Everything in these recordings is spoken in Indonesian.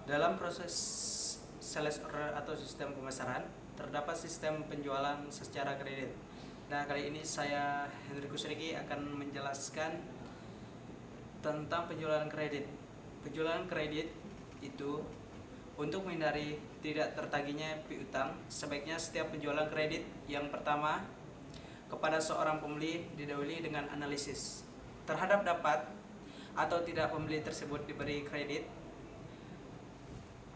Dalam proses sales order atau sistem pemasaran, terdapat sistem penjualan secara kredit. Nah, kali ini saya Hendrikus Riki akan menjelaskan tentang penjualan kredit. Penjualan kredit itu untuk menghindari tidak tertagihnya piutang, sebaiknya setiap penjualan kredit yang pertama kepada seorang pembeli didahului dengan analisis terhadap dapat atau tidak pembeli tersebut diberi kredit.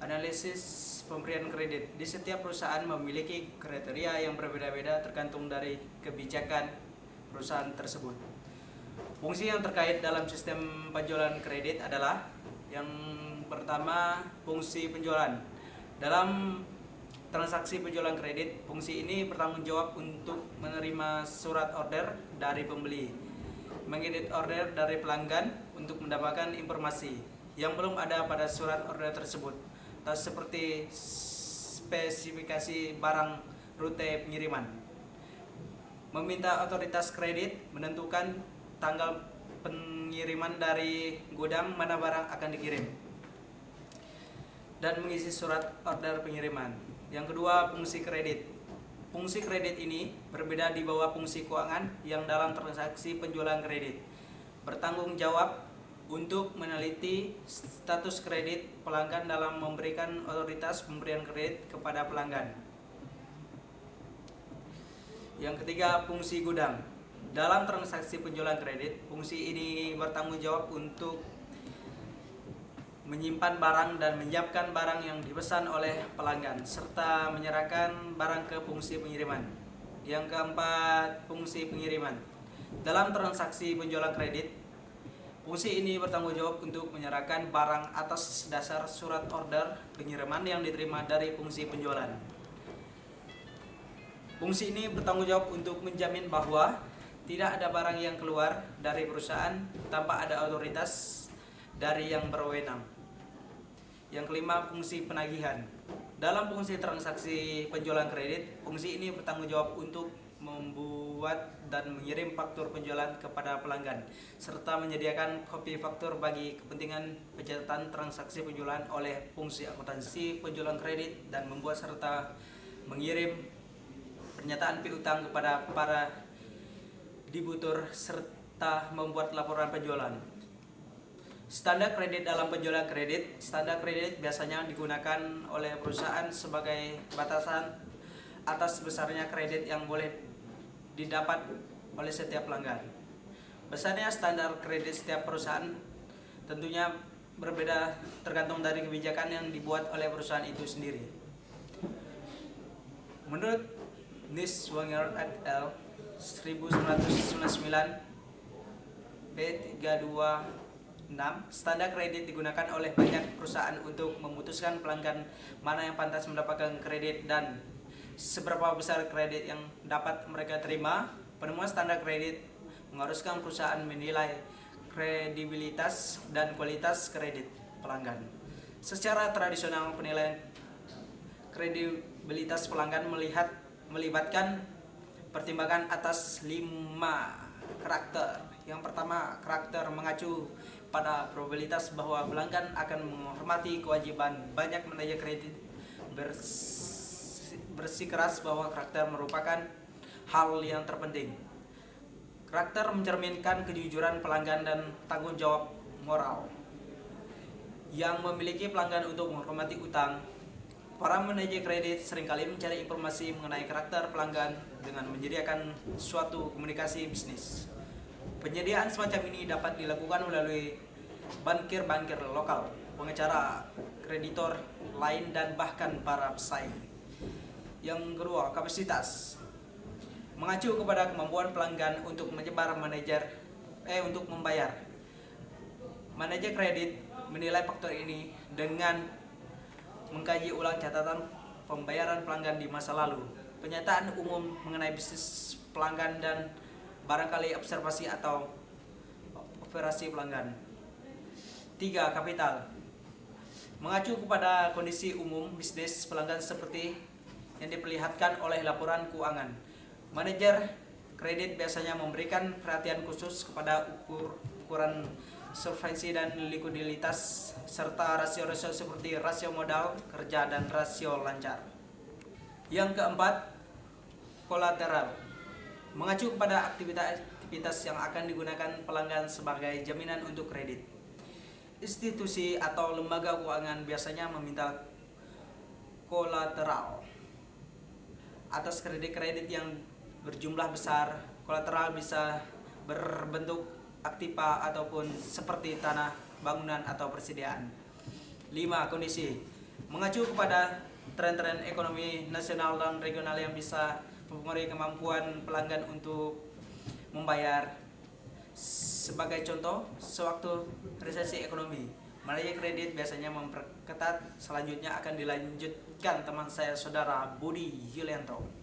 Analisis pemberian kredit di setiap perusahaan memiliki kriteria yang berbeda-beda tergantung dari kebijakan perusahaan tersebut. Fungsi yang terkait dalam sistem penjualan kredit adalah yang pertama, fungsi penjualan. Dalam transaksi penjualan kredit, fungsi ini bertanggung jawab untuk menerima surat order dari pembeli, mengedit order dari pelanggan untuk mendapatkan informasi yang belum ada pada surat order tersebut, seperti spesifikasi barang, rute pengiriman. Meminta otoritas kredit menentukan tanggal pengiriman dari gudang mana barang akan dikirim, dan mengisi surat order pengiriman. Yang kedua, fungsi kredit. Fungsi kredit ini berbeda di bawah fungsi keuangan yang dalam transaksi penjualan kredit bertanggung jawab untuk meneliti status kredit pelanggan dalam memberikan otoritas pemberian kredit kepada pelanggan. Yang ketiga, fungsi gudang. Dalam transaksi penjualan kredit, fungsi ini bertanggung jawab untuk menyimpan barang dan menyiapkan barang yang dipesan oleh pelanggan, serta menyerahkan barang ke fungsi pengiriman. Yang keempat, fungsi pengiriman. Dalam transaksi penjualan kredit, fungsi ini bertanggung jawab untuk menyerahkan barang atas dasar surat order pengiriman yang diterima dari fungsi penjualan. Fungsi ini bertanggung jawab untuk menjamin bahwa tidak ada barang yang keluar dari perusahaan tanpa ada otoritas dari yang berwenang. Yang kelima, fungsi penagihan. Dalam fungsi transaksi penjualan kredit, fungsi ini bertanggung jawab untuk membuat dan mengirim faktur penjualan kepada pelanggan, serta menyediakan kopi faktur bagi kepentingan pencatatan transaksi penjualan oleh fungsi akuntansi penjualan kredit, dan membuat serta mengirim pernyataan piutang kepada para debitur serta membuat laporan penjualan. Standar kredit dalam penjualan kredit. Standar kredit biasanya digunakan oleh perusahaan sebagai batasan atas besarnya kredit yang boleh didapat oleh setiap pelanggan. Besarnya standar kredit setiap perusahaan tentunya berbeda tergantung dari kebijakan yang dibuat oleh perusahaan itu sendiri. Menurut Niswonger et al. 1999 B326, standar kredit digunakan oleh banyak perusahaan untuk memutuskan pelanggan mana yang pantas mendapatkan kredit dan seberapa besar kredit yang dapat mereka terima. Penemuan standar kredit mengharuskan perusahaan menilai kredibilitas dan kualitas kredit pelanggan. Secara tradisional, penilaian kredibilitas pelanggan melibatkan pertimbangan atas 5 karakter. Yang pertama, karakter mengacu pada probabilitas bahwa pelanggan akan menghormati kewajiban banyak manajer kredit bersikeras bahwa karakter merupakan hal yang terpenting. Karakter mencerminkan kejujuran pelanggan dan tanggung jawab moral yang memiliki pelanggan untuk menghormati utang. Para manajer kredit seringkali mencari informasi mengenai karakter pelanggan dengan menyediakan suatu komunikasi bisnis. Penyediaan semacam ini dapat dilakukan melalui bankir-bankir lokal, pengacara kreditor lain, dan bahkan para pesaing. Yang kedua, kapasitas. Mengacu kepada kemampuan pelanggan untuk untuk membayar. Manajer kredit menilai faktor ini dengan mengkaji ulang catatan pembayaran pelanggan di masa lalu, penyataan umum mengenai bisnis pelanggan, dan barangkali observasi atau operasi pelanggan. 3. Kapital. Mengacu kepada kondisi umum bisnis pelanggan seperti yang diperlihatkan oleh laporan keuangan, manajer kredit biasanya memberikan perhatian khusus kepada ukuran solvensi dan likuiditas, serta rasio-rasio seperti rasio modal kerja dan rasio lancar. Yang keempat, kolateral. Mengacu kepada aktivitas yang akan digunakan pelanggan sebagai jaminan untuk kredit. Institusi atau lembaga keuangan biasanya meminta kolateral atas kredit-kredit yang berjumlah besar. Kolateral bisa berbentuk aktiva ataupun seperti tanah, bangunan, atau persediaan. 5. Kondisi. Mengacu kepada tren-tren ekonomi nasional dan regional yang bisa mempengaruhi kemampuan pelanggan untuk membayar. Sebagai contoh, sewaktu resesi ekonomi, menaiki kredit biasanya memperketat. Selanjutnya akan dilanjutkan teman saya, Saudara Budi Yulianto.